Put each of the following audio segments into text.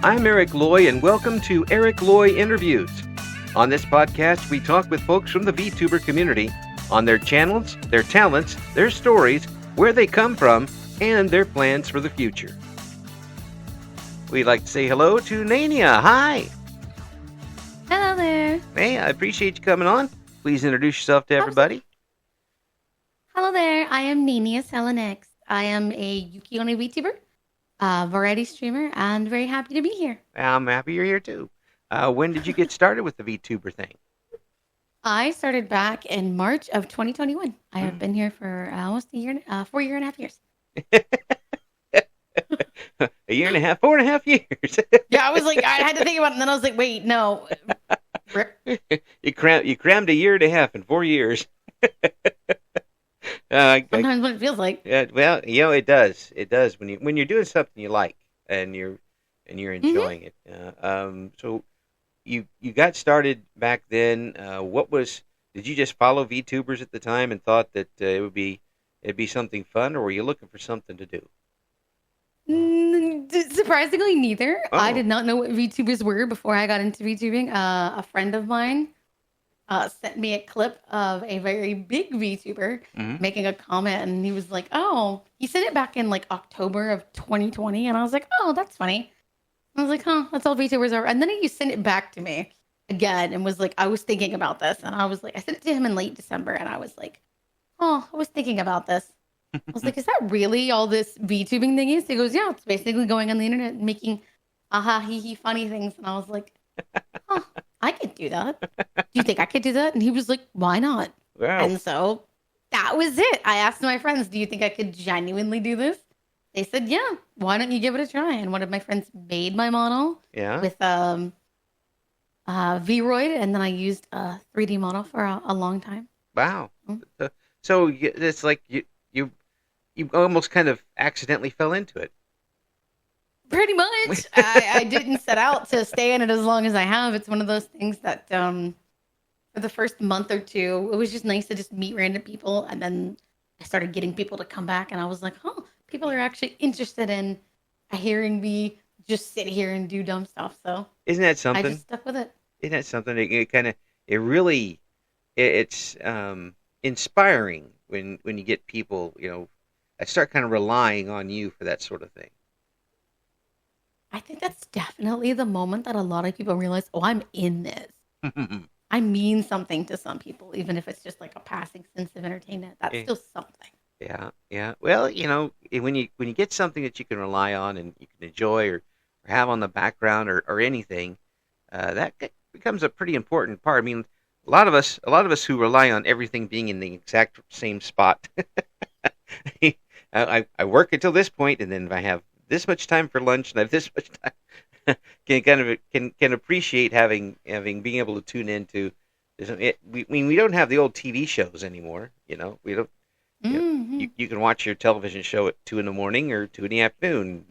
I'm Eric Loy, and welcome to Eric Loy Interviews. On this podcast, we talk with folks from the VTuber community on their channels, their talents, their stories, where they come from, and their plans for the future. We'd like to say hello to Naenia. Hi. Hello there. Hey, I appreciate you coming on. Please introduce yourself to everybody. Hello there. I am Naenia Selenex. I am a Yuki-only VTuber, variety streamer, and very happy to be here. I'm happy you're here too. When did you get started with the VTuber thing? I started back in March of 2021. I have been here for almost a year, 4.5 years. A year and a half, 4.5 years. Yeah, I was like, I had to think about it, and then I was like, wait, no. You crammed a year and a half in 4 years. Sometimes what it feels like. Yeah, well, it does. It does when you're doing something you like and you're enjoying it. So you got started back then. Did you just follow VTubers at the time and thought that it'd be something fun, or were you looking for something to do? Surprisingly, neither. Oh. I did not know what VTubers were before I got into VTubing. A friend of mine sent me a clip of a very big VTuber making a comment, and he was like, "Oh," he sent it back in like October of 2020, and I was like, "Oh, that's funny." I was like, "Huh, that's all VTubers are." And then he sent it back to me again and was like, "I was thinking about this," and I was like, I sent it to him in late December, and I was like, "Oh, I was thinking about this." I was like, "Is that really all this VTubing thing is?" He goes, "Yeah, it's basically going on the internet and making aha hee hee funny things." And I was like, "Huh, I could do that. Do you think I could do that?" And he was like, "Why not?" Wow. And so that was it. I asked my friends, "Do you think I could genuinely do this?" They said, "Yeah, why don't you give it a try?" And one of my friends made my model with Vroid, and then I used a 3D model for a long time. Wow. So it's like you almost kind of accidentally fell into it. Pretty much. I didn't set out to stay in it as long as I have. It's one of those things that for the first month or two, it was just nice to just meet random people. And then I started getting people to come back. And I was like, oh, people are actually interested in hearing me just sit here and do dumb stuff. So isn't that something? I just stuck with it. Isn't that something? It's inspiring when you get people, that start kind of relying on you for that sort of thing. I think that's definitely the moment that a lot of people realize, oh, I'm in this. I mean something to some people, even if it's just like a passing sense of entertainment. That's still something. Yeah. Well, when you get something that you can rely on and you can enjoy or have on the background or anything, that becomes a pretty important part. I mean, a lot of us who rely on everything being in the exact same spot. I work until this point, and then if I have this much time for lunch and I have this much time, can appreciate having being able to tune into. We don't have the old TV shows anymore. We don't. You can watch your television show at 2 a.m. or 2 p.m.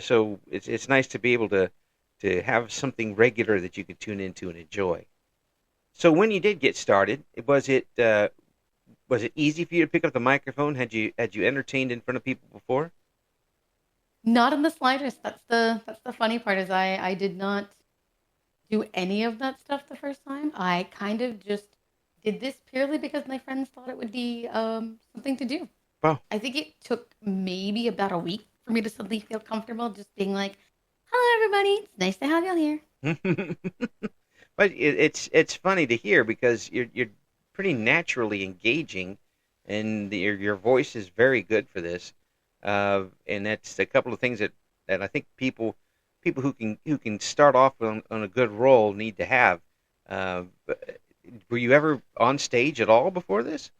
So it's nice to be able to have something regular that you can tune into and enjoy. So when you did get started, was it easy for you to pick up the microphone? Had you entertained in front of people before? Not in the slightest. That's the funny part is I did not do any of that stuff the first time. I kind of just did this purely because my friends thought it would be something to do. Wow. I think it took maybe about a week for me to suddenly feel comfortable just being like, "Hello, everybody. It's nice to have y'all here." But it's funny to hear because you're pretty naturally engaging, and your voice is very good for this. And that's a couple of things that I think people who can start off on a good role need to have. Were you ever on stage at all before this?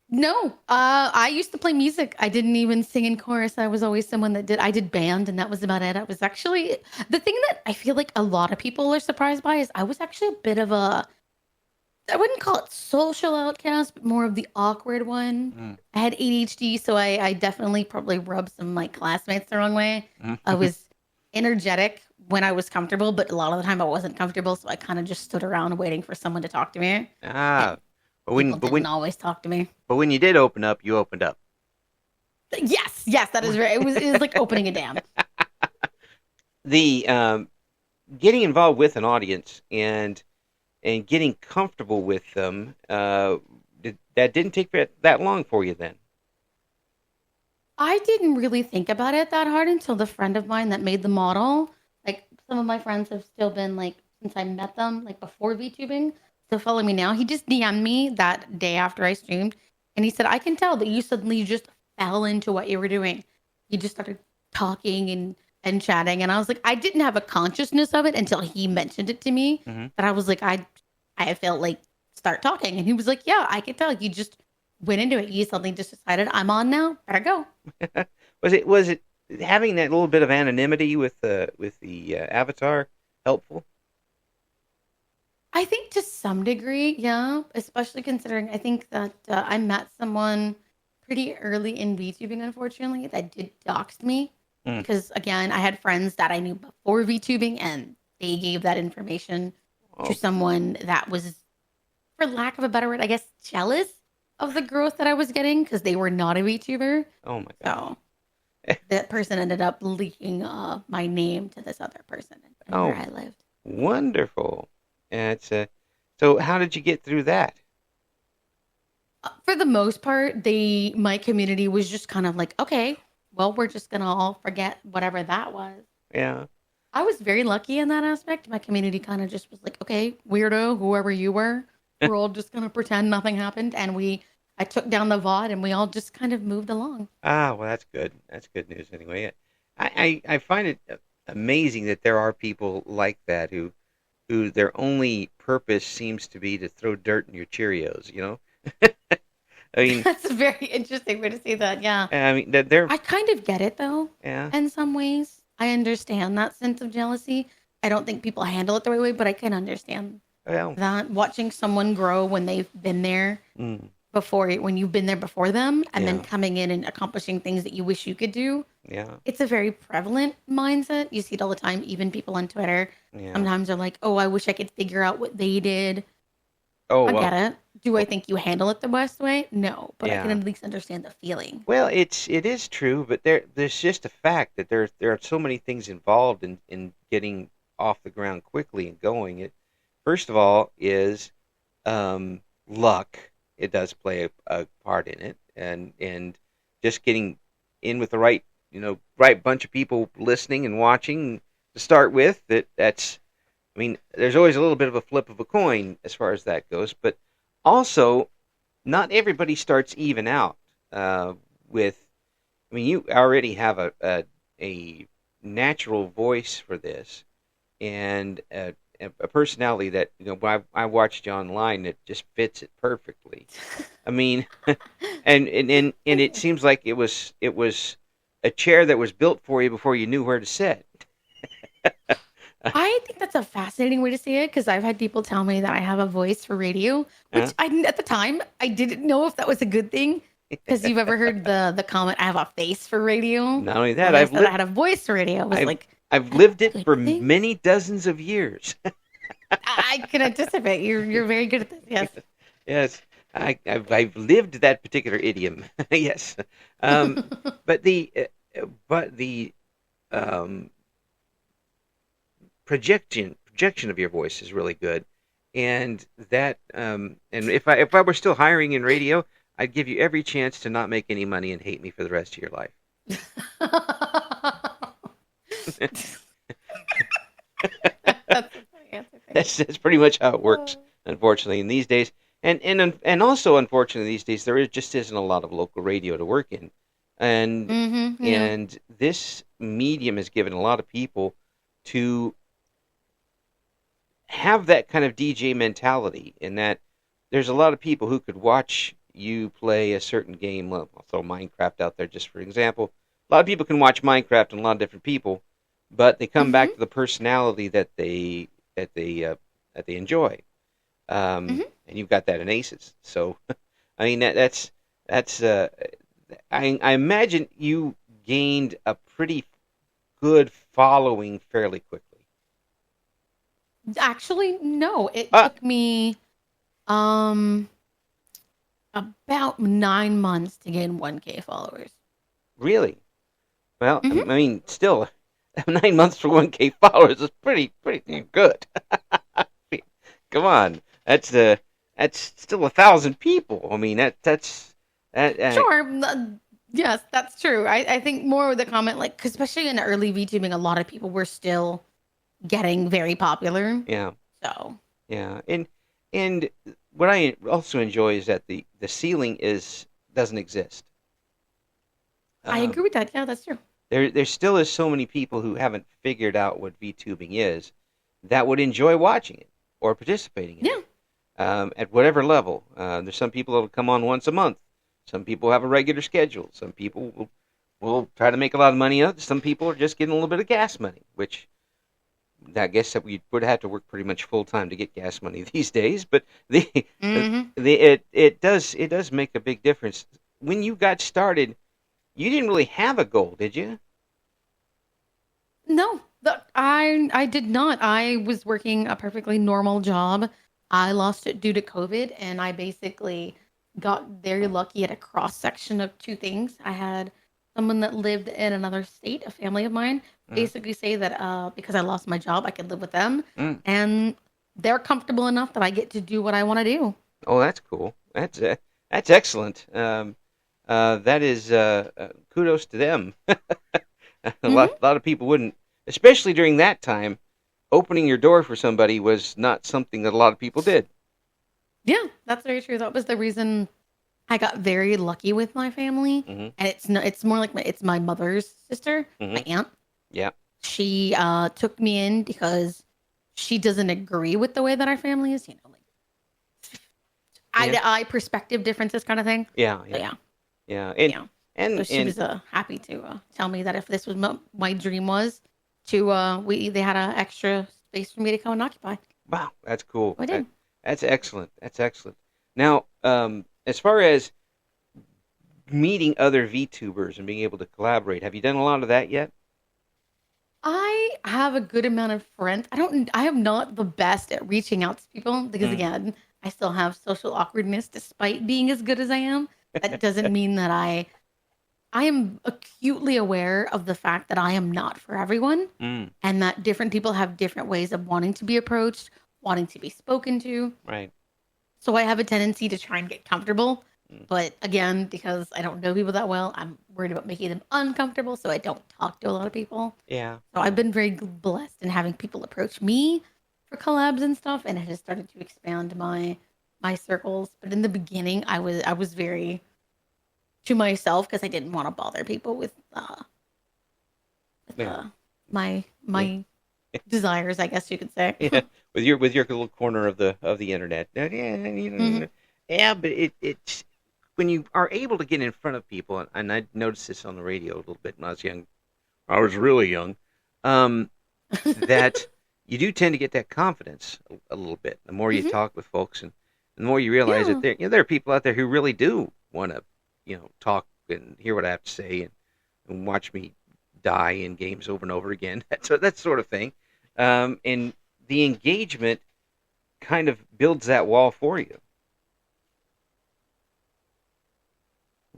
No, I used to play music. I didn't even sing in chorus. I was always someone that I did band, and that was about it. I was actually, the thing that I feel like a lot of people are surprised by is I was actually a bit of I wouldn't call it social outcast, but more of the awkward one. I had ADHD, so I definitely probably rubbed some of my classmates the wrong way. I was energetic when I was comfortable, but a lot of the time I wasn't comfortable, so I kind of just stood around waiting for someone to talk to me. People didn't always talk to me. But when you did open up, you opened up. Yes, that is right. It was like opening a dam. the getting involved with an audience and getting comfortable with them, that didn't take that long for you then. I didn't really think about it that hard until the friend of mine that made the model. Like some of my friends have still been like since I met them, like before VTubing, still follow me now. He just DM'd me that day after I streamed, and he said, "I can tell that you suddenly just fell into what you were doing. You just started talking and chatting." And I was like, I didn't have a consciousness of it until he mentioned it to me. Hmm. That I was like, I felt like start talking, and he was like, "Yeah, I can tell you just went into it. You suddenly just decided I'm on now. Better go." Was it having that little bit of anonymity with the avatar helpful? I think to some degree, yeah, especially considering I think that I met someone pretty early in VTubing, unfortunately, that did dox me Mm. because, again, I had friends that I knew before VTubing and they gave that information to Oh, someone that was, for lack of a better word, I guess, jealous of the growth that I was getting because they were not a VTuber. oh my gosh. So that person ended up leaking my name to this other person and where Oh, I lived. wonderful. It's so how did you get through that? For the most part, my community was just kind of like, okay, well, we're just gonna all forget whatever that was. Yeah. I was very lucky in that aspect. My community kind of just was like, okay, weirdo, whoever you were, we're all just gonna pretend nothing happened, and I took down the VOD, and we all just kind of moved along. Ah, well, that's good. That's good news anyway. I find it amazing that there are people like that who their only purpose seems to be to throw dirt in your Cheerios, you know? I mean, That's a very interesting way to say that. Yeah, I mean that they're I kind of get it though. yeah. In some ways, I understand that sense of jealousy. I don't think people handle it the right way, but I can understand Well, that watching someone grow when they've been there mm, before, when you've been there before them, and then yeah, coming in and accomplishing things that you wish you could do. yeah, It's a very prevalent mindset. You see it all the time. Even people on Twitter yeah. sometimes are like, "Oh, I wish I could figure out what they did." Oh I well, get it. Do I think you handle it the best way? No, but I can yeah. at least understand the feeling. Well, it is true, but there's just a fact that there are so many things involved in getting off the ground quickly and going. It first of all is luck. It does play a part in it, and just getting in with the right bunch of people listening and watching to start with. That's I mean, there's always a little bit of a flip of a coin as far as that goes, but also not everybody starts even out with. I mean, you already have a natural voice for this, and a personality that when I watched you online, it just fits it perfectly. I mean, and it seems like it was a chair that was built for you before you knew where to sit. I think that's a fascinating way to see it because I've had people tell me that I have a voice for radio, which Huh? at the time I didn't know if that was a good thing. Because you've ever heard the comment, "I have a face for radio." Not only that, When I said I had a voice for radio, it was I've like, I've "That's lived a it good for thing." many dozens of years. I can anticipate. You're very good at this. Yes. Yes, I've lived that particular idiom. Yes, um, but the um, projection of your voice is really good, and and if I were still hiring in radio, I'd give you every chance to not make any money and hate me for the rest of your life. That's a funny answer. Thank That's pretty much how it works, you. unfortunately, in these days. And also, unfortunately, these days just isn't a lot of local radio to work in, and Yeah. this medium has given a lot of people to have that kind of DJ mentality. In that, there's a lot of people who could watch you play a certain game. Well, I'll throw Minecraft out there just for example. A lot of people can watch Minecraft and a lot of different people, but they come Hmm. back to the personality that they enjoy. Hmm. And you've got that in Aces. So, I mean that's. I imagine you gained a pretty good following fairly quickly. Actually, no. It Ah, took me um about 9 months to gain 1K followers. really? Well, I Hmm. mean, still, 9 months for 1K followers is pretty damn good. Come on, that's still 1,000 people. I mean, that. Sure. Yes, that's true. I think more of the comment, like, 'cause especially in early VTubing, a lot of people were still getting very popular. Yeah, So yeah, and what I also enjoy is that the ceiling doesn't exist. I agree Um, with that. Yeah, that's true. there still is so many people who haven't figured out what VTubing is that would enjoy watching it or participating in it Yeah. at whatever level. There's some people that will come on once a month. Some people have a regular schedule. Some people will try to make a lot of money. Some people are just getting a little bit of gas money, which I guess that we would have to work pretty much full time to get gas money these days. But Hmm. it does make a big difference. When you got started, you didn't really have a goal, did you? No, I did not. I was working a perfectly normal job. I lost it due to COVID, and I basically got very lucky at a cross section of two things. I had someone that lived in another state, a family of mine, Mm, basically say that because I lost my job, I could live with them, mm. and they're comfortable enough that I get to do what I want to do. Oh, that's cool. That's excellent. That is kudos to them. A lot, Hmm. a lot of people wouldn't, especially during that time. Opening your door for somebody was not something that a lot of people did. Yeah, that's very true. That was the reason I got very lucky with my family, Hmm. and it's no, it's more like it's my mother's sister, Hmm. my aunt. Yeah, She took me in because she doesn't agree with the way that our family is, like eye yeah, to eye perspective differences kind of thing. yeah, So yeah, yeah, yeah. And yeah. So and she and was happy to tell me that if this was my dream was to they had an extra space for me to come and occupy. wow, that's cool. So I did. That's excellent. That's excellent. Now, as far as meeting other VTubers and being able to collaborate, have you done a lot of that yet? I have a good amount of friends. I am not the best at reaching out to people because Mm. again, I still have social awkwardness despite being as good as I am. That doesn't mean that I am acutely aware of the fact that I am not for everyone Mm. and that different people have different ways of wanting to be approached, wanting to be spoken to. Right. So I have a tendency to try and get comfortable. Mm. But again, because I don't know people that well, I'm worried about making them uncomfortable. So I don't talk to a lot of people. Yeah. So I've Yeah. been very blessed in having people approach me for collabs and stuff, and it has started to expand my circles. But in the beginning, I was very to myself because I didn't want to bother people with Yeah. Yeah. my desires, I guess you could say. Yeah. With your little corner of the internet. Hmm. Yeah, but it's when you are able to get in front of people, and I noticed this on the radio a little bit when I was young. I was really young. Um, that you do tend to get that confidence a little bit. The more you Hmm. talk with folks, and the more you realize that Yeah. there are people out there who really do want to, talk and hear what I have to say and watch me die in games over and over again. That sort of thing. And the engagement kind of builds that wall for you.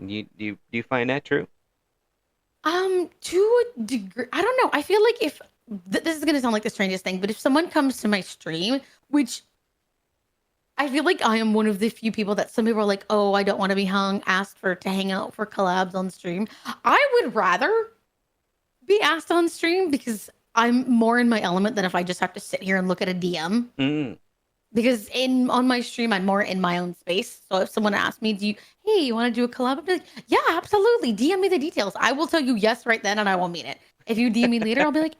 Do you find that true? To a degree, I don't know. I feel like if this is gonna sound like the strangest thing, but if someone comes to my stream, which I feel like I am one of the few people that some people are like, oh, I don't want to be asked for to hang out for collabs on stream. I would rather be asked on stream because I'm more in my element than if I just have to sit here and look at a DM. Mm, Because in on my stream, I'm more in my own space. So if someone asks me, hey, you want to do a collab? I'll be like, yeah, absolutely. DM me the details. I will tell you yes right then, and I won't mean it. If you DM me later, I'll be like,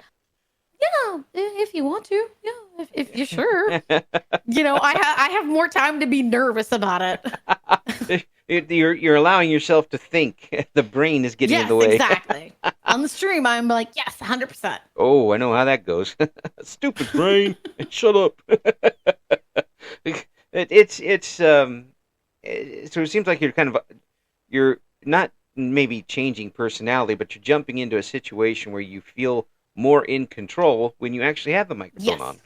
yeah, if you want to, yeah, if you're sure. I have more time to be nervous about it. you're allowing yourself to think. The brain is getting in the Yes, way. exactly. On the stream, I'm like, yes, 100%. Oh, I know how that goes. Stupid brain. Shut up. So it seems like you're not maybe changing personality, but you're jumping into a situation where you feel more in control when you actually have the microphone on.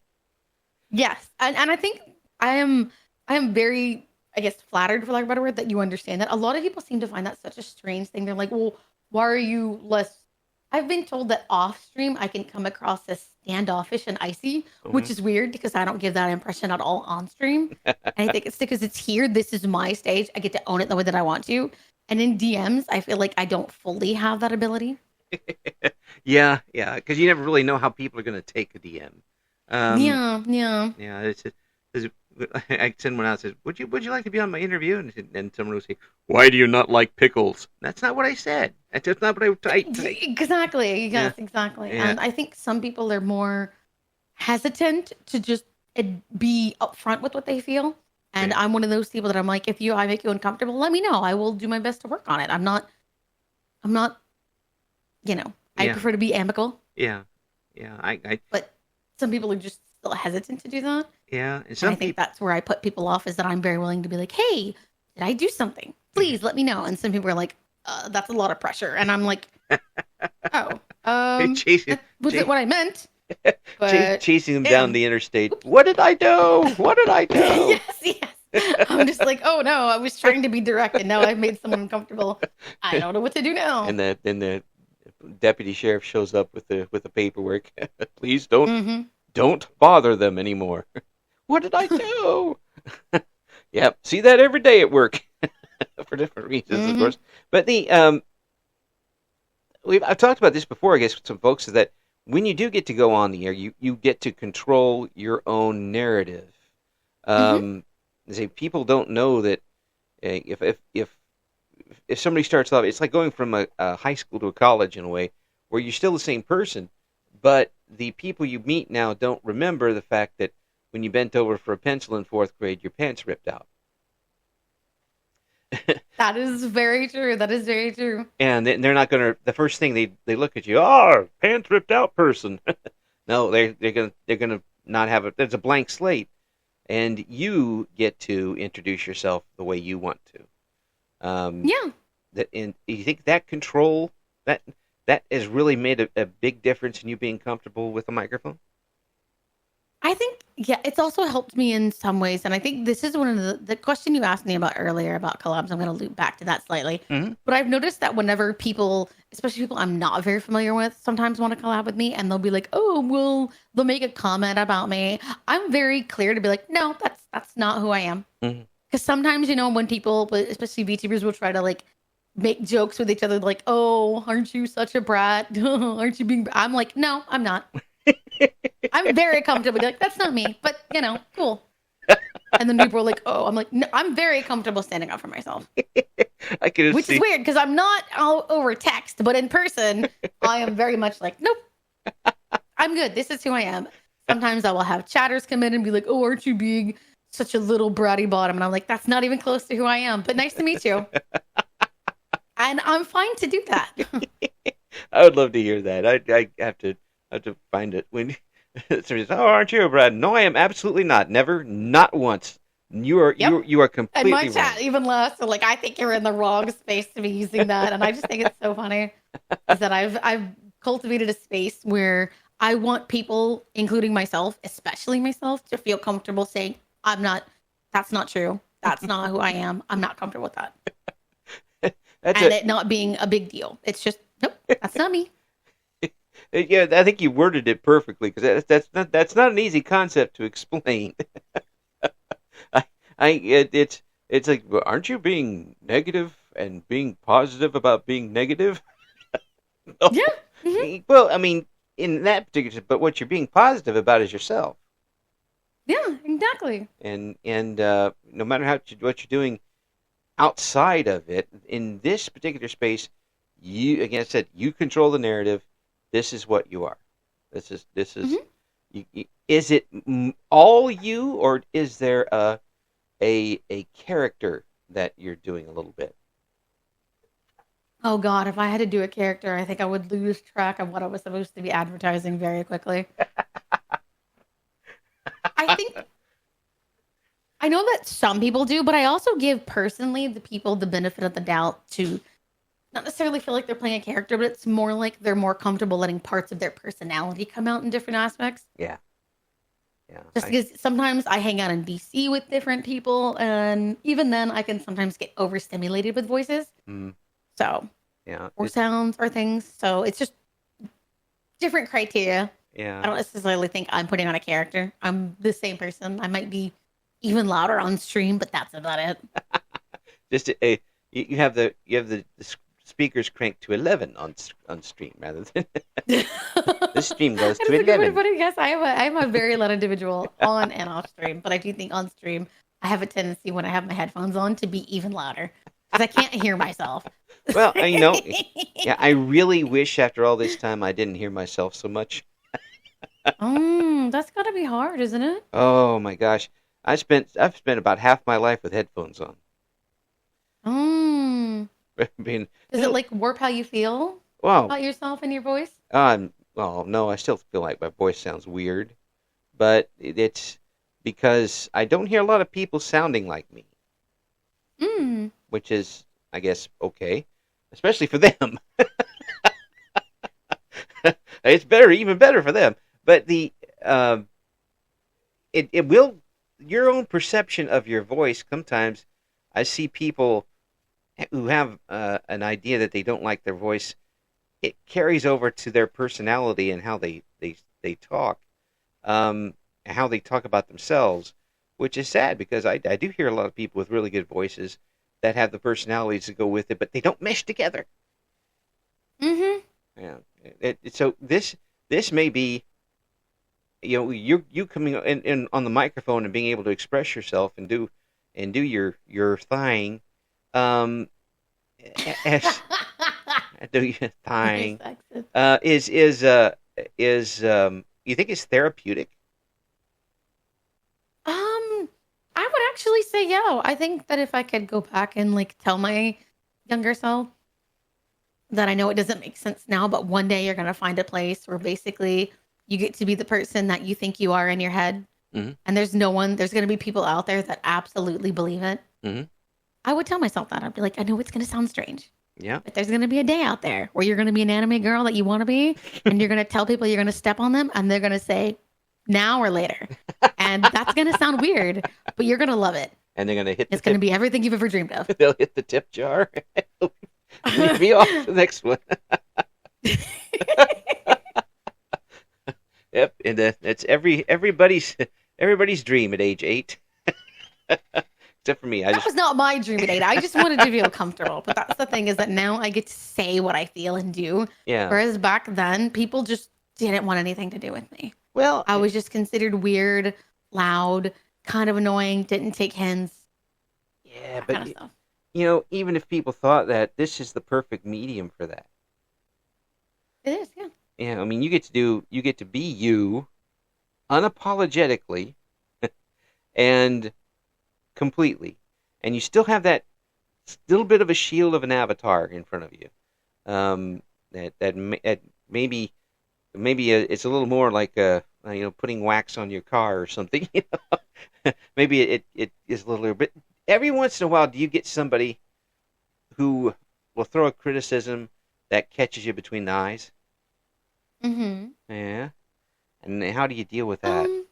Yes, yes, and I think I am very, I guess, flattered for lack of a better word that you understand that. A lot of people seem to find that such a strange thing. They're like, well, why are you less? I've been told that off stream I can come across as standoffish and icy, Hmm. which is weird because I don't give that impression at all on stream. And I think it's because it's here. This is my stage. I get to own it the way that I want to. And in DMs, I feel like I don't fully have that ability. Yeah, yeah, because you never really know how people are going to take a DM. Um, Yeah, yeah. yeah, it's I send one out and says, would you like to be on my interview? And someone will say, why do you not like pickles? That's not what I said. That's just not what I Exactly. yeah, Yes, exactly. yeah, And I think some people are more hesitant to just be upfront with what they feel. And yeah, I'm one of those people that I'm like, if I make you uncomfortable, let me know. I will do my best to work on it. I'm not, I yeah, prefer to be amicable, yeah, yeah. I but some people are just still hesitant to do that. yeah, and And I some think people, that's where I put people off is that I'm very willing to be like, hey, did I do something? yeah, Please let me know. And some people are like, that's a lot of pressure. And I'm like, oh, chasing, that wasn't what I meant. But chasing them down damn. the interstate. What did I do? What did I do? Yes, yes. I'm just like, oh no, I was trying to be direct and now I've made someone uncomfortable. I don't know what to do now. And the deputy sheriff shows up with the paperwork. Please Hmm. don't bother them anymore. What did I do? Yep, see that every day at work for different reasons, of Hmm. course. But I've talked about this before, I guess, with some folks, is that when you do get to go on the air, you get to control your own narrative. Hmm. Say people don't know that if somebody starts off, it's like going from a high school to a college in a way, where you're still the same person, but the people you meet now don't remember the fact that when you bent over for a pencil in fourth grade, your pants ripped out. That is very true. That is very true. And they're not gonna. The first thing they look at you, oh, pants ripped out person. No, they're gonna not have it. There's a blank slate, and you get to introduce yourself the way you want to. Yeah. That and you think that control that that has really made a big difference in you being comfortable with a microphone. I think, yeah, it's also helped me in some ways. And I think this is one of the question you asked me about earlier about collabs. I'm going to loop back to that slightly. Mm-hmm. But I've noticed that whenever people, especially people I'm not very familiar with, sometimes want to collab with me and they'll be like, oh, well, they'll make a comment about me. I'm very clear to be like, no, that's not who I am. Mm-hmm. Because sometimes, when people, especially VTubers, will try to like make jokes with each other, like, oh, aren't you such a brat? Aren't you being, I'm like, no, I'm not. I'm very comfortable. Like, that's not me, but cool. And then people are like, oh, I'm like, no, I'm very comfortable standing up for myself, I could have which is seen. weird because I'm not all over text, but in person, I am very much like, nope, I'm good. This is who I am. Sometimes I will have chatters come in and be like, oh, aren't you being such a little bratty bottom? And I'm like, that's not even close to who I am, but nice to meet you. And I'm fine to do that. I would love to hear that. I have to find it when. Somebody says, oh, aren't you, Brad? No, I am absolutely not. Never, not once. You are Yep. you are And my completely wrong. chat even laughs. So like, I think you're in the wrong space to be using that. And I just think it's so funny is that I've cultivated a space where I want people, including myself, especially myself, to feel comfortable saying, that's not true. That's not who I am. I'm not comfortable with that. That's And a it not being a big deal. It's just, nope, that's not me. yeah. I think you worded it perfectly because that's not an easy concept to explain. I, it's like, well, aren't you being negative and being positive about being negative? No. Yeah. Hmm. Well, I mean, in that particular, but what you're being positive about is yourself, Yeah, exactly. and no matter what you're doing outside of it, in this particular space, you again I said you control the narrative. This is what you are. This is. Hmm. Is it all you, or is there a character that you're doing a little bit? Oh God, if I had to do a character, I think I would lose track of what I was supposed to be advertising very quickly. I think I know that some people do, but I also give personally the people the benefit of the doubt to not necessarily feel like they're playing a character, but it's more like they're more comfortable letting parts of their personality come out in different aspects. Yeah, yeah. Just because sometimes I hang out in DC with different people, and even then I can sometimes get overstimulated with voices. Mm, So, yeah. or sounds or things. So it's just, different criteria. I Yeah. don't necessarily think I'm putting on a character. I'm the same person. I might be even louder on stream, but that's about it. Just a you have the speakers cranked to 11 on stream rather than this stream goes to It's a good way to 11. put it. Yes, I'm a very loud individual on and off stream, but I do think on stream I have a tendency when I have my headphones on to be even louder because I can't hear myself. Well, yeah, I really wish after all this time I didn't hear myself so much. That's gotta be hard, isn't it? Oh my gosh. I've spent about half my life with headphones on. Mm. I mean, Does it like warp how you feel well, about yourself and your voice? well, no, I still feel like my voice sounds weird, but it's because I don't hear a lot of people sounding like me, Mm. which is, I guess, okay, especially for them. It's better, even better for them. But um, it will your own perception of your voice. Sometimes I see people who have an idea that they don't like their voice. It carries over to their personality and how they talk, how they talk about themselves, which is sad because I do hear a lot of people with really good voices that have the personalities to go with it, but they don't mesh together. Mm-hmm. Yeah. So this may be, you coming in on the microphone and being able to express yourself and do your thing, um, as do your Very thing, sexist. is you think it's therapeutic? I would actually say yeah. I think that if I could go back and like tell my younger self that I know it doesn't make sense now, but one day you're gonna find a place where basically you get to be the person that you think you are in your head, Hmm. and there's gonna be people out there that absolutely believe it. Hmm. I would tell myself that. I'd be like, I know it's gonna sound strange, Yeah. but there's gonna be a day out there where you're gonna be an anime girl that you want to be, and you're gonna tell people you're gonna step on them, and they're gonna say now or later, and that's gonna sound weird, but you're gonna love it. And they're gonna hit the It's gonna tip. be everything you've ever dreamed of. They'll hit the tip jar. And you'll be off to the next one. Yep, and it's everybody's dream at age 8, except for me. I That just was not my dream at 8. I just wanted to feel comfortable. But that's the thing is that now I get to say what I feel and do. yeah. Whereas back then, people just didn't want anything to do with me. Well, I was just considered weird, loud, kind of annoying, didn't take hints, yeah, that but kind of stuff. even if people thought that this is the perfect medium for that, It is, yeah. yeah, I mean, you get to be you unapologetically and completely, and you still have that little bit of a shield of an avatar in front of you. That maybe it's a little more like putting wax on your car or something. Maybe it is a little bit. Every once in a while, do you get somebody who will throw a criticism that catches you between the eyes? Mm-hmm. Yeah. And how do you deal with that? Um,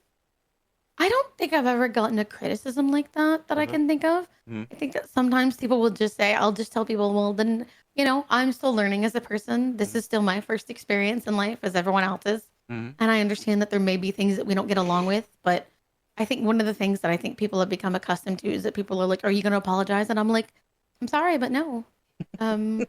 I don't think I've ever gotten a criticism like that I Uh-huh. can think of. Hmm. I think that sometimes people will just say, I'll just tell people, well, then, I'm still learning as a person. This is still my first experience in life as everyone else's. Hmm. And I understand that there may be things that we don't get along with. But I think one of the things that I think people have become accustomed to is that people are like, are you going to apologize? And I'm like, I'm sorry, but no. Um,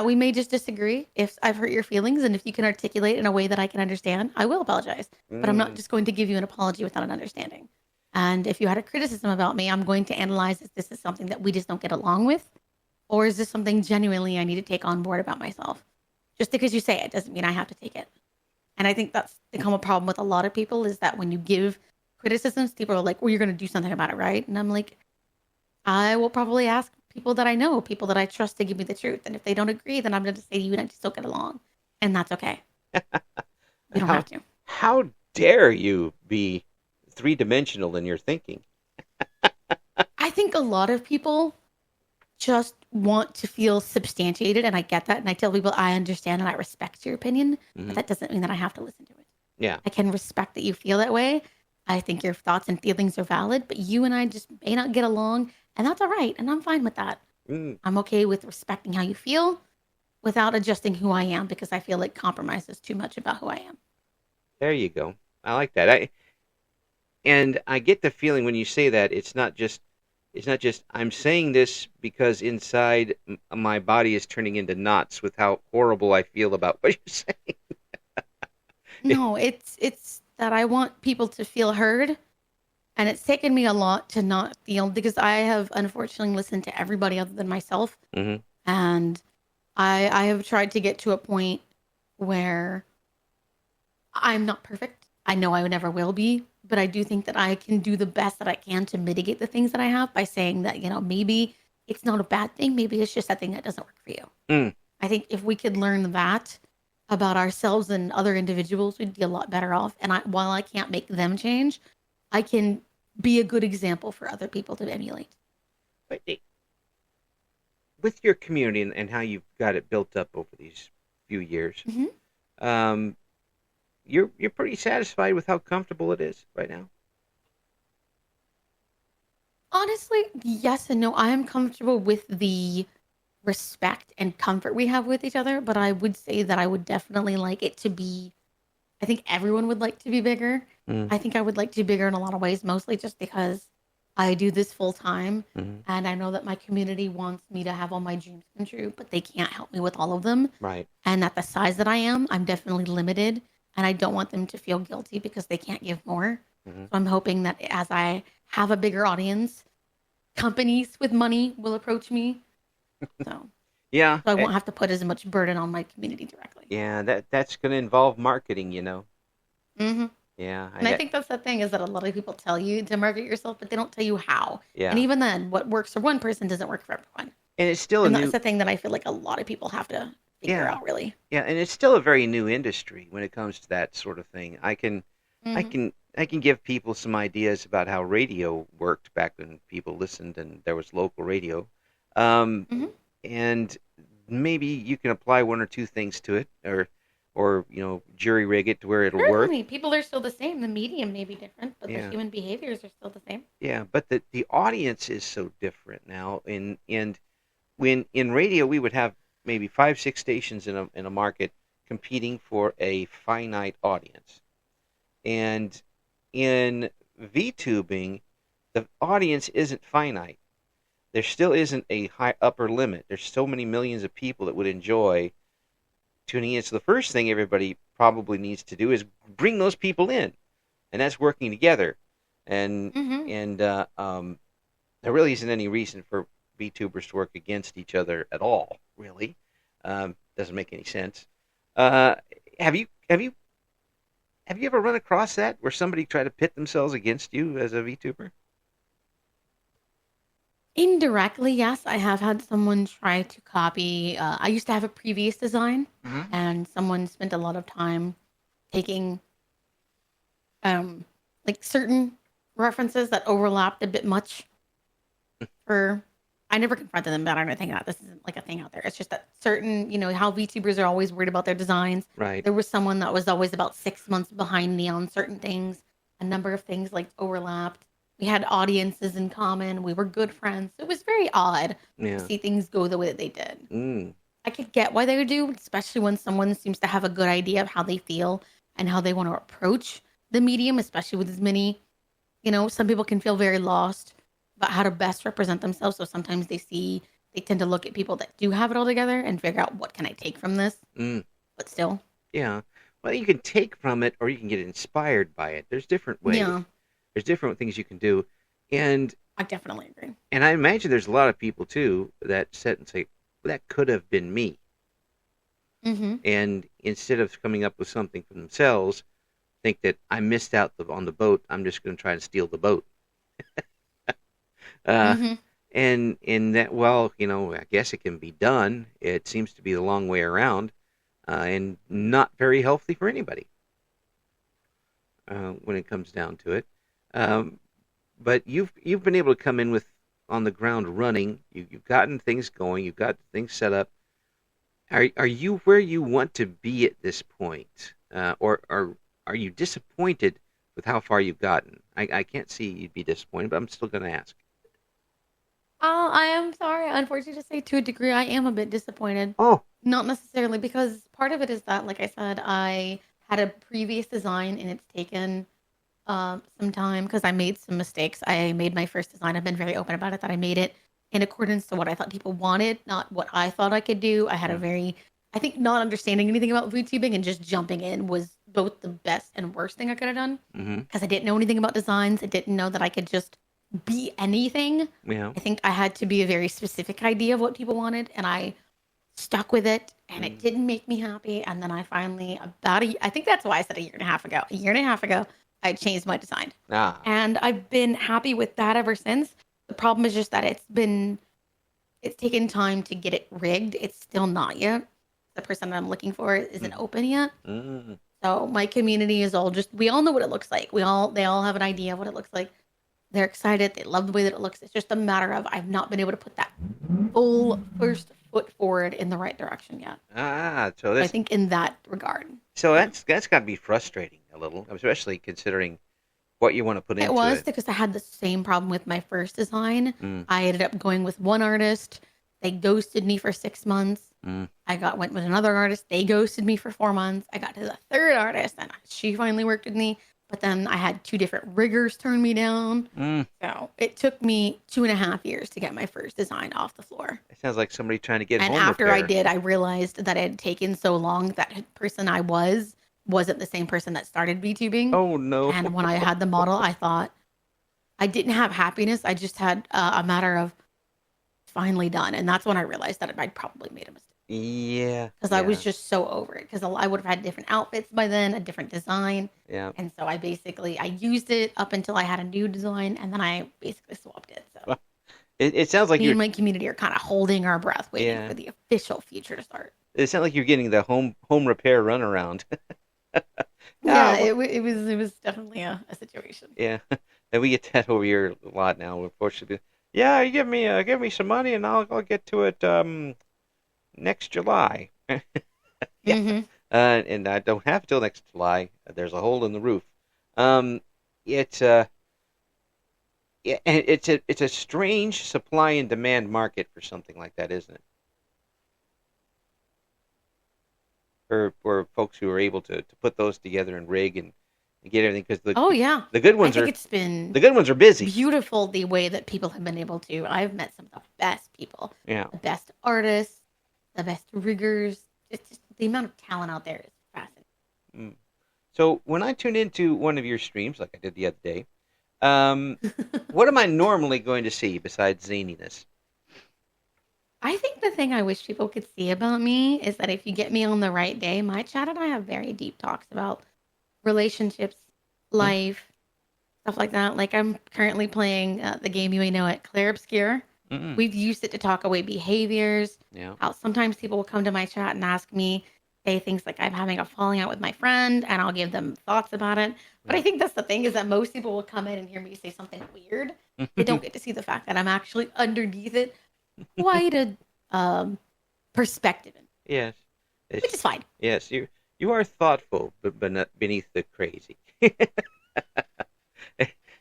we may just disagree if I've hurt your feelings. And if you can articulate in a way that I can understand, I will apologize. But I'm not Mm. just going to give you an apology without an understanding. And if you had a criticism about me, I'm going to analyze if this is something that we just don't get along with, or is this something genuinely I need to take on board about myself? Just because you say it doesn't mean I have to take it. And I think that's become a problem with a lot of people is that when you give criticisms, people are like, well, you're going to do something about it, right? And I'm like, I will probably ask people that I know, people that I trust to give me the truth. And if they don't agree, then I'm going to say to you and I just don't get along. And that's okay. You don't How have to. how dare you be three-dimensional in your thinking? I think a lot of people just want to feel substantiated. And I get that. And I tell people, I understand and I respect your opinion. But Hmm. that doesn't mean that I have to listen to it. Yeah. I can respect that you feel that way. I think your thoughts and feelings are valid, but you and I just may not get along. And that's all right. And I'm fine with that. Mm. I'm okay with respecting how you feel. without adjusting who I am because I feel like compromises too much about who I am. There you go. I like that. And I get the feeling when you say that it's not just I'm saying this because inside my body is turning into knots with how horrible I feel about what you're saying. No, it's that I want people to feel heard. And it's taken me a lot to not feel because I have unfortunately listened to everybody other than myself. Hmm. And I have tried to get to a point where I'm not perfect. I know I never will be, but I do think that I can do the best that I can to mitigate the things that I have by saying that, maybe it's not a bad thing. Maybe it's just a thing that doesn't work for you. Mm. I think if we could learn that about ourselves and other individuals, we'd be a lot better off. And while I can't make them change, I can be a good example for other people to emulate. But with your community and how you've got it built up over these few years, Hmm. um, you're pretty satisfied with how comfortable it is right now. Honestly, yes and no. I am comfortable with the respect and comfort we have with each other, but I would say that I would definitely like it to be, I think everyone would like to be bigger. Mm. I think I would like to be bigger in a lot of ways, mostly just because I do this full time Hmm. and I know that my community wants me to have all my dreams come true, but they can't help me with all of them. Right. And at the size that I am, I'm definitely limited and I don't want them to feel guilty because they can't give more. Hmm. So I'm hoping that as I have a bigger audience, companies with money will approach me. So, Yeah. so I won't have to put as much burden on my community directly. Yeah. That's going to involve marketing. Hmm. Yeah. And I think that's the thing is that a lot of people tell you to market yourself, but they don't tell you how. And Yeah. even then, what works for one person doesn't work for everyone. And it's still a And that's new. the thing that I feel like a lot of people have to figure Yeah. out, really. Yeah. And it's still a very new industry when it comes to that sort of thing. I Hmm. can I can give people some ideas about how radio worked back when people listened and there was local radio, um, Hmm. and maybe you can apply one or two things to it, or jury rig it to where it'll work. Certainly, people are still the same. The medium may be different, but the Yeah, human behaviors are still the same. yeah, but the audience is so different now. And when in radio we would have maybe 5 6 stations in a market competing for a finite audience, and in VTubing, the audience isn't finite. There still isn't a high upper limit. There's so many millions of people that would enjoy tuning in. So the first thing everybody probably needs to do is bring those people in, and that's working together. And Hmm. and there really isn't any reason for VTubers to work against each other at all. Really, doesn't make any sense. Uh, have you have you ever run across that where somebody tried to pit themselves against you as a VTuber? Indirectly, yes, I have had someone try to copy. I used to have a previous design, Hmm. and someone spent a lot of time taking um like certain references that overlapped a bit much for I never confronted them about it or anything like that. This isn't like a thing out there. It's just that certain, how VTubers are always worried about their designs. Right. There was someone that was always about 6 months behind me on certain things. A number of things like overlapped. We had audiences in common. We were good friends. It was very odd to Yeah. see things go the way that they did. Mm. I could get why they would do, especially when someone seems to have a good idea of how they feel and how they want to approach the medium, especially with as many, some people can feel very lost about how to best represent themselves. So sometimes they tend to look at people that do have it all together and figure out what can I take from this. Mm. But still, Yeah. Well, you can take from it, or you can get inspired by it. There's different ways. yeah, There's different things you can do, and I definitely agree. and I imagine there's a lot of people too that sit and say, well, "That could have been me," Hmm. and instead of coming up with something for themselves, think that I missed out on the boat. I'm just going to try and steal the boat. Uh, Hmm. and in that, well, I guess it can be done. It seems to be the long way around, and not very healthy for anybody when it comes down to it. Um, but you've been able to come in with on the ground running. You've gotten things going. You've got things set up. Are you where you want to be at this point, or are you disappointed with how far you've gotten? I can't see you'd be disappointed, but I'm still going to ask. I am sorry. Unfortunately to say, to a degree, I am a bit disappointed. Oh, Not necessarily, because part of it is that, like I said, I had a previous design and it's taken some time because I made some mistakes. I made my first design. I've been very open about it that I made it in accordance to what I thought people wanted, not what I thought I could do. I had a Mm. very, I think not understanding anything about VTubing and just jumping in was both the best and worst thing I could have done Mm-hmm. because I didn't know anything about designs. I didn't know that I could just be anything. Yeah. I think I had to be a very specific idea of what people wanted, and I stuck with it, and it Mm. didn't make me happy. And then I finally, I think that's why I said a year and a half ago, I changed my design. Ah. And I've been happy with that ever since. The problem is just that it's taken time to get it rigged. It's still not yet. The person I'm looking for isn't Mm. open yet. Mm. So my community is all just, we all know what it looks like. They all have an idea of what it looks like. They're excited. They love the way that it looks. It's just a matter of I've not been able to put that full first foot forward in the right direction yet. Ah. I think in that regard. So Yeah. that's got to be frustrating a little, especially considering what you want to put It into was it. because I had the same problem with my first design. Mm. I ended up going with one artist. They ghosted me for 6 months. Mm. Went with another artist. They ghosted me for 4 months. I got to the third artist, and she finally worked with me. But then I had two different riggers turn me down. Mm. So it took me 2.5 years to get my first design off the floor. It sounds like somebody trying to get And home after repair. I did, I realized that it had taken so long that person I wasn't the same person that started VTubing. Oh no. And when I had the model, I thought I didn't have happiness. I just had a matter of finally done. And that's when I realized that I'd probably made a mistake Yeah. because I was just so over it because I would have had different outfits by then, a different design. Yeah. And so I used it up until I had a new design, and then I basically swapped it. So Well, it sounds like me you're. and my community are kind of holding our breath, waiting Yeah. for the official future to start. It sounds like you're getting the home repair runaround. Yeah, Oh, it was definitely a situation. yeah. And we get that over here a lot now, unfortunately. Yeah, you give me some money and I'll get to it next July. Yeah. Hmm. And I don't have till next July. There's a hole in the roof. Um, it's yeah, and it's a strange supply and demand market for something like that, isn't it? For folks who are able to put those together and rig and get everything because Oh yeah, the good I ones think are it's been the good ones are busy. beautiful the way that people have been able to. I've met some of the best people, Yeah. the best artists, the best riggers. It's just the amount of talent out there is fascinating. Mm. So when I tune into one of your streams, like I did the other day, what am I normally going to see besides zaniness? I think the thing I wish people could see about me is that if you get me on the right day, my chat and I have very deep talks about relationships, Mm. life, stuff like that. Like I'm currently playing the game you may know it, Claire Obscure. Mm-mm. We've used it to talk away behaviors. Yeah. How sometimes people will come to my chat and ask me, say things like I'm having a falling out with my friend, and I'll give them thoughts about it. But I think that's the thing is that most people will come in and hear me say something weird. They don't get to see the fact that I'm actually underneath it quite a perspective, Yes. which is fine. Yes. You are thoughtful, but not beneath the crazy.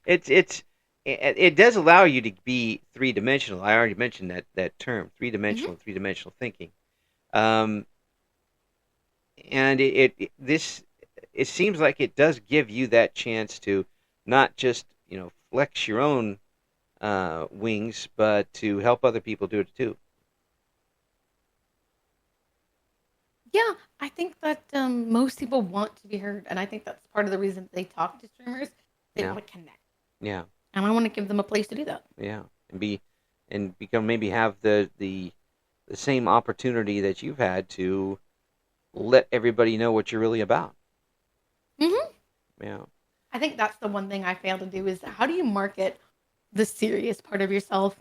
It's it does allow you to be three dimensional. I already mentioned that term, Hmm. three dimensional thinking. Um, and it seems like it does give you that chance to not just flex your own wings, but to help other people do it too. Yeah, I think that most people want to be heard, and I think that's part of the reason they talk to streamers. They Yeah, want to connect, yeah, and I want to give them a place to do that. yeah, and become maybe have the same opportunity that you've had to let everybody know what you're really about. Hmm. Yeah, I think that's the one thing I fail to do is how do you market the serious part of yourself?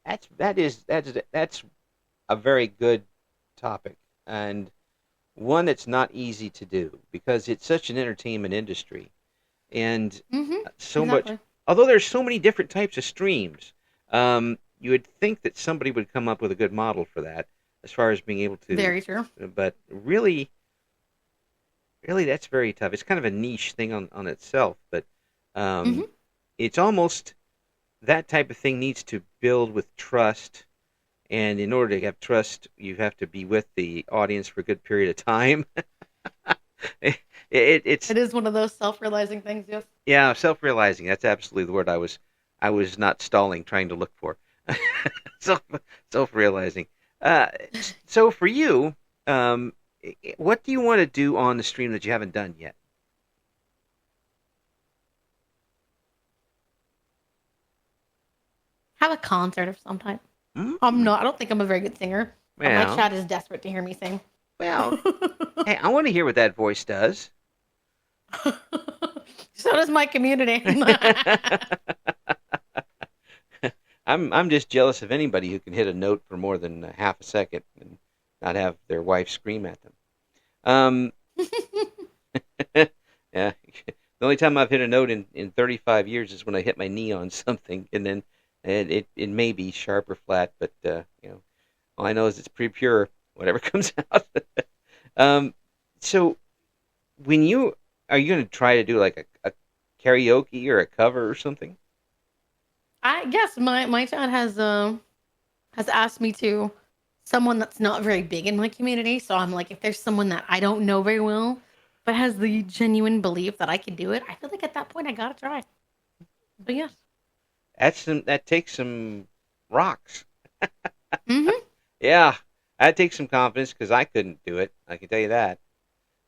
that's a very good topic and one that's not easy to do because it's such an entertainment industry and Hmm. so much. Exactly. Although there's so many different types of streams, you would think that somebody would come up with a good model for that as far as being able to. Very true. But really, that's very tough. It's kind of a niche thing on itself, but Hmm. it's almost that type of thing needs to build with trust And in order to have trust, you have to be with the audience for a good period of time. It's It is one of those self-realizing things, yes. yeah, self-realizing. That's absolutely the word I was not stalling trying to look for. self self-realizing. Uh, so for you, um, what do you want to do on the stream that you haven't done yet? Have a concert of some type. Mm, I don't think I'm a very good singer, but my well, chat is desperate to hear me sing. well. Hey, I want to hear what that voice does. So does my community. I'm just jealous of anybody who can hit a note for more than a half a second and not have their wife scream at them. Um, yeah, the only time I've hit a note in 35 years is when I hit my knee on something, and then it may be sharp or flat, but all I know is it's pretty pure, whatever comes out. um, so when you are you going to try to do like a karaoke or a cover or something? I guess my chat has asked me to someone that's not very big in my community. So I'm like, if there's someone that I don't know very well, but has the genuine belief that I can do it, I feel like at that point I gotta try. But yes. That takes some rocks. Mm-hmm. Yeah, that takes some confidence because I couldn't do it. I can tell you that.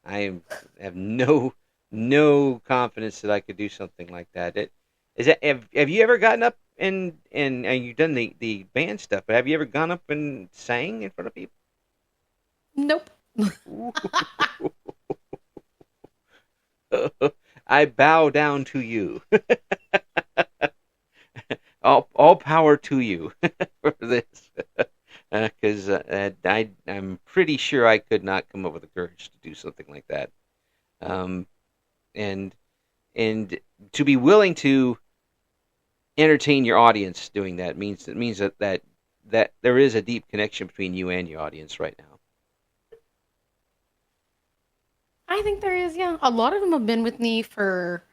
Have no confidence that I could do something like that. Have you ever gotten up and you've done the band stuff, but have you ever gone up and sang in front of people? Nope. I bow down to you. All power to you for this, because I'm pretty sure I could not come up with the courage to do something like that. Um, and and to be willing to entertain your audience doing that means that there is a deep connection between you and your audience right now. I think there is, yeah. A lot of them have been with me for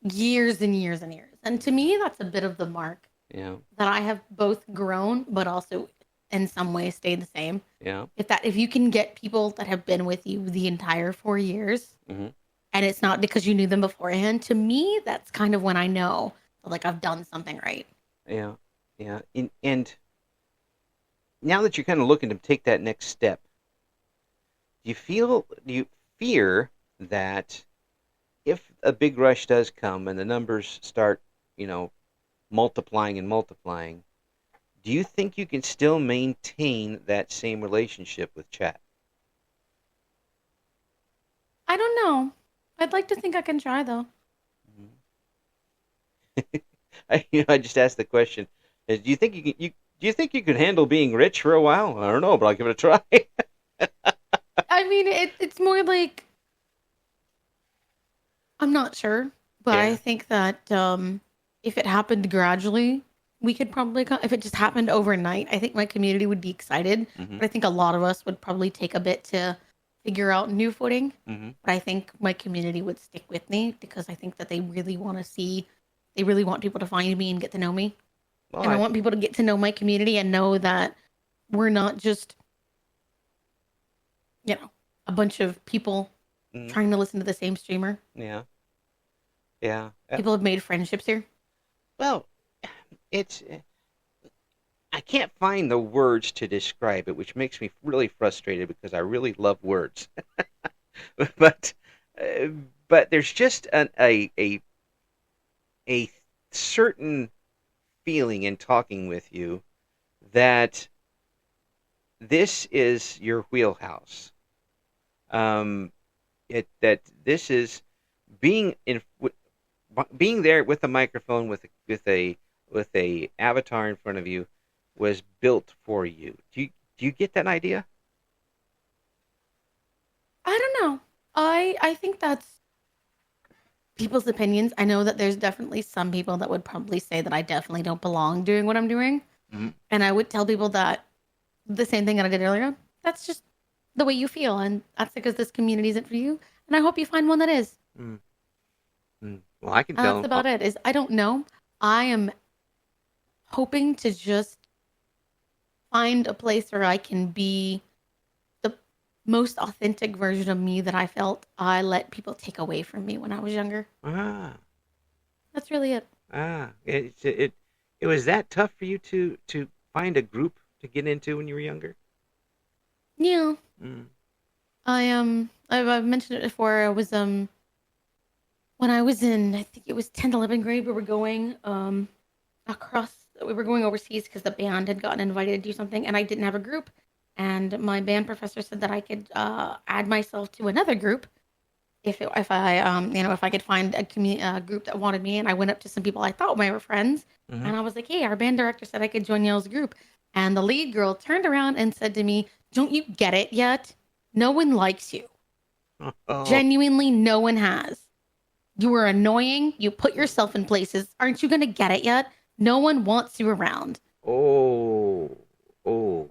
years and years and years. And to me, that's a bit of the mark Yeah, that I have both grown, but also in some ways stayed the same. yeah. If you can get people that have been with you the entire 4 years, Hmm. and it's not because you knew them beforehand, to me, that's kind of when I know like I've done something right. Yeah, yeah. And now that you're kind of looking to take that next step, do you fear that if a big rush does come and the numbers start, you know, multiplying and multiplying, do you think you can still maintain that same relationship with chat? I don't know. I'd like to think I can try though. I just asked the question. Do you think do you think you could handle being rich for a while? I don't know, but I'll give it a try. I mean, it's more like I'm not sure, but I Yeah. think that if it happened gradually, we could probably if it just happened overnight, I think my community would be excited. Hmm. But I think a lot of us would probably take a bit to figure out new footing. Hmm. But I think my community would stick with me because I think that they really want people to find me and get to know me. Well, And I want people to get to know my community and know that we're not just, a bunch of people mm, trying to listen to the same streamer. yeah, yeah. People have made friendships here. Well, it's I can't find the words to describe it, which makes me really frustrated because I really love words. but uh, but there's just a certain feeling in talking with you that this is your wheelhouse. Um, that this is being in being there with a microphone with a avatar in front of you was built for you. Do you get that idea? I don't know. I think that's people's opinions. I know that there's definitely some people that would probably say that I definitely don't belong doing what I'm doing. Mhm. And I would tell people that the same thing that I did earlier. That's just the way you feel, and that's because this community isn't for you. And I hope you find one that is. Mm. Mm. Well, I can And tell that's them. about it. Is I don't know. I am hoping to just find a place where I can be the most authentic version of me that I felt I let people take away from me when I was younger. Ah, That's really it. it was that tough for you to find a group to get into when you were younger? Yeah. Mm. I've mentioned it before. I was when I was in, I think it was 10th, 11th grade, we were going we were going overseas because the band had gotten invited to do something, and I didn't have a group. And my band professor said that I could add myself to another group if I if I could find a group that wanted me. And I went up to some people I thought were friends, Mm-hmm. and I was like, "Hey, our band director said I could join y'all's group." And the lead girl turned around and said to me, "Don't you get it yet? No one likes you. Oh, Genuinely, no one has. You are annoying. You put yourself in places. Aren't you going to get it yet? No one wants you around." oh, oh,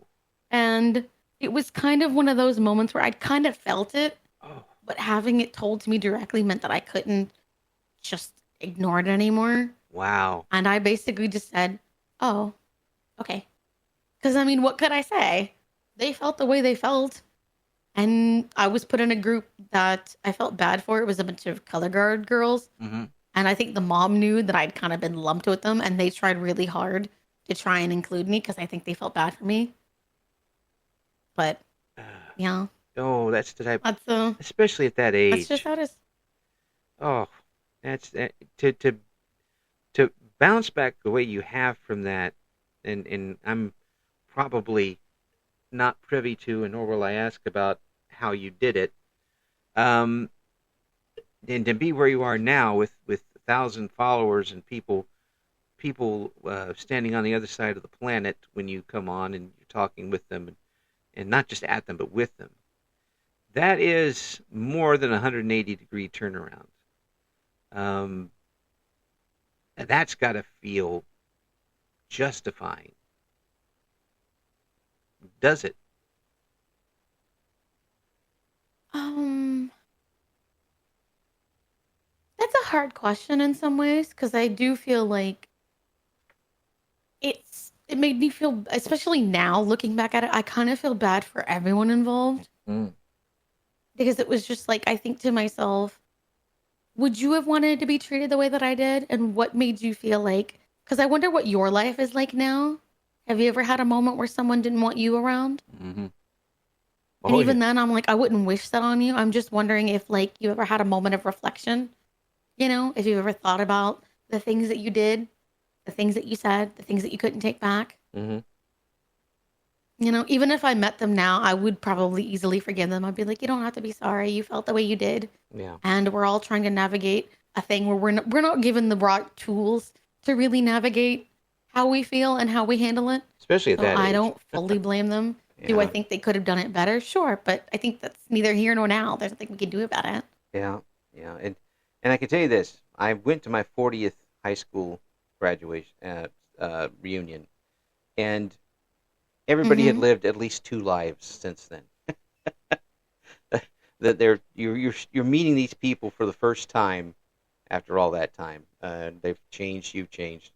And it was kind of one of those moments where I'd kind of felt it, oh, but having it told to me directly meant that I couldn't just ignore it anymore. wow. And I basically just said, "Oh, okay." Because I mean, what could I say? They felt the way they felt. And I was put in a group that I felt bad for. It was a bunch of color guard girls. Mm-hmm. And I think the mom knew that I'd kind of been lumped with them, and they tried really hard to try and include me because I think they felt bad for me. But yeah, Oh, that's the type, that's especially at that that's just age. how it is. Oh, that's to bounce back the way you have from that, and I'm probably not privy to, and nor will I ask about how you did it. Um, and to be where you are now with 1,000 followers and people standing on the other side of the planet when you come on and you're talking with them and not just at them but with them. That is more than a 180-degree turnaround. Um, and that's got to feel justifying, does it? Um, that's a hard question in some ways because I do feel like it made me feel, especially now looking back at it, I kind of feel bad for everyone involved Mm. because it was just like I think to myself, would you have wanted to be treated the way that I did? And what made you feel like? Because I wonder what your life is like now. Have you ever had a moment where someone didn't want you around? Mm-hmm. And Oh yeah. even then, I'm like, I wouldn't wish that on you. I'm just wondering if, like, you ever had a moment of reflection, if you ever thought about the things that you did, the things that you said, the things that you couldn't take back. Mm-hmm. Even if I met them now, I would probably easily forgive them. I'd be like, you don't have to be sorry. You felt the way you did. Yeah. And we're all trying to navigate a thing where we're not given the broad tools to really navigate how we feel and how we handle it. Especially at So that I age. don't fully blame them. Do I Yeah. think they could have done it better? Sure, but I think that's neither here nor now. There's nothing we can do about it. Yeah. Yeah. And I can tell you this: I went to my 40th high school graduation reunion, and everybody had Mm-hmm. lived at least two lives since then. That you're meeting these people for the first time after all that time. They've changed. You've changed.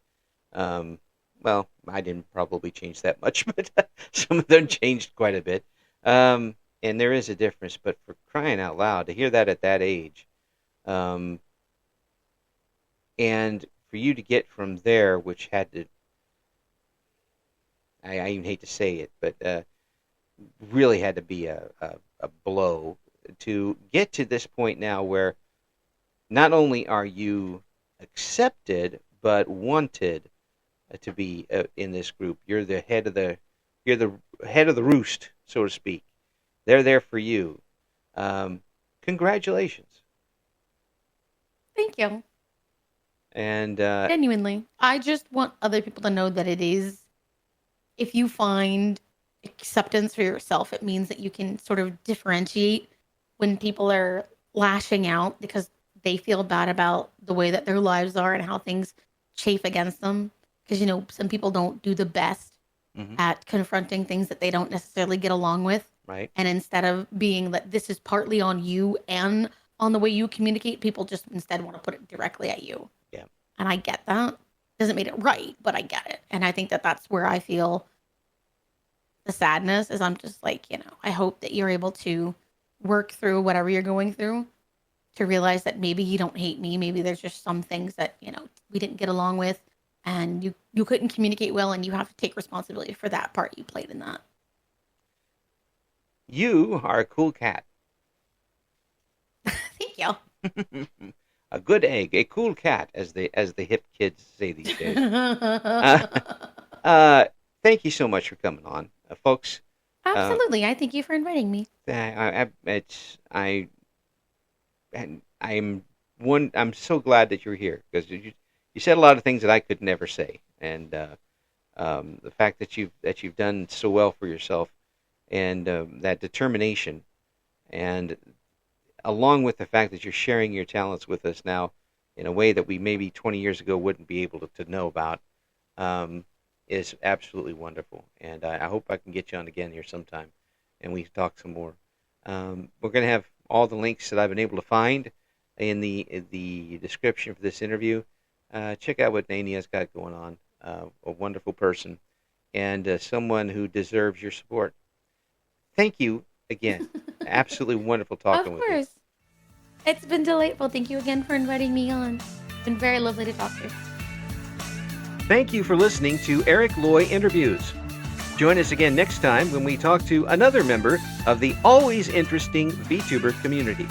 Um, well, I didn't probably change that much, but some of them changed quite a bit. And there is a difference. But for crying out loud, to hear that at that age, um, and for you to get from there, which had to, I even hate to say it, but really had to be a blow to get to this point now where not only are you accepted but wanted to be in this group. You're the head of the roost, so to speak. They're there for you. Um, Congratulations. Thank you. And Genuinely. I just want other people to know that it is, if you find acceptance for yourself, it means that you can sort of differentiate when people are lashing out because they feel bad about the way that their lives are and how things chafe against them. Because, some people don't do the best mhm, at confronting things that they don't necessarily get along with. right, And instead of being that this is partly on you and on the way you communicate, people just instead want to put it directly at you. yeah, And I get that. Doesn't make it right, but I get it. And I think that that's where I feel the sadness is I'm just like, I hope that you're able to work through whatever you're going through to realize that maybe you don't hate me. Maybe there's just some things that, we didn't get along with and you couldn't communicate well and you have to take responsibility for that part you played in that. You are a cool cat. Thank you. A good egg, a cool cat, as the hip kids say these days. Thank you so much for coming on, folks. Absolutely, I thank you for inviting me. I'm so glad that you're here because you said a lot of things that I could never say, and the fact that you've done so well for yourself, and that determination, and along with the fact that you're sharing your talents with us now in a way that we maybe 20 years ago wouldn't be able to know about, is absolutely wonderful. And I hope I can get you on again here sometime and we can talk some more. We're going to have all the links that I've been able to find in the description for this interview. Check out what Naenia's got going on. A wonderful person and someone who deserves your support. Thank you again. Absolutely wonderful talking with you. Of course. It's been delightful. Thank you again for inviting me on. It's been very lovely to talk to you. Thank you for listening to Eric Loy Interviews. Join us again next time when we talk to another member of the always interesting VTuber community.